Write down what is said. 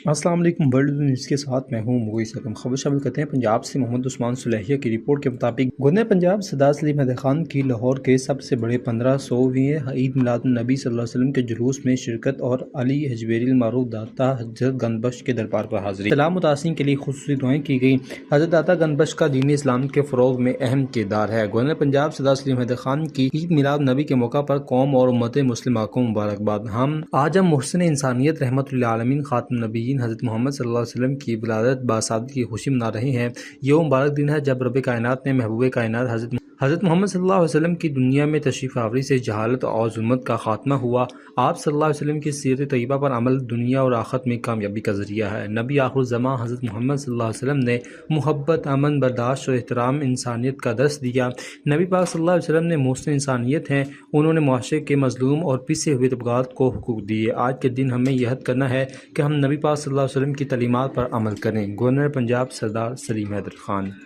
السلام علیکم۔ World news کے ساتھ میں ہوں مویس حکم۔ خبر شامل کرتے ہیں پنجاب سے۔ محمد عثمان صلیحیہ کی رپورٹ کے مطابق گورنر پنجاب سردار سلیم احمد خان کی لاہور کے سب سے بڑے 1500ویں عید میلاد النبی صلی اللہ علیہ وسلم کے جلوس میں شرکت اور علی حجویری المعروف داتا حضرت گن بخش کے دربار پر حاضری۔ سلام متاثرین کے لیے خصوصی دعائیں کی گئیں۔ حضرت داتا گن بخش کا دین اسلام کے فروغ میں اہم کردار ہے۔ گورنر پنجاب سردار سلیم احمد خان کی عید میلاد النبی کے موقع پر قوم اور امت مسلمہ کو مبارکباد۔ آج ہم محسن انسانیت رحمت للعالمین خاتم النبیین حضرت محمد صلی اللہ علیہ وسلم کی ولادت باسعادت کی خوشی منا رہے ہیں۔ یہ وہ مبارک دن ہے جب رب کائنات نے محبوب کائنات حضرت محمد صلی اللہ علیہ وسلم کی دنیا میں تشریف آوری سے جہالت اور ظلمت کا خاتمہ ہوا۔ آپ صلی اللہ علیہ وسلم کی سیرت طیبہ پر عمل دنیا اور آخرت میں کامیابی کا ذریعہ ہے۔ نبی آخر الزماں حضرت محمد صلی اللہ علیہ وسلم نے محبت، امن، برداشت اور احترام انسانیت کا درس دیا۔ نبی پاک صلی اللہ علیہ وسلم نے محسن انسانیت ہیں۔ انہوں نے معاشرے کے مظلوم اور پسے ہوئے طبقات کو حقوق دیے۔ آج کے دن ہمیں یہ عہد کرنا ہے کہ ہم نبی پاک صلی اللہ علیہ وسلم کی تعلیمات پر عمل کریں۔ گورنر پنجاب سردار سلیم احمد خان۔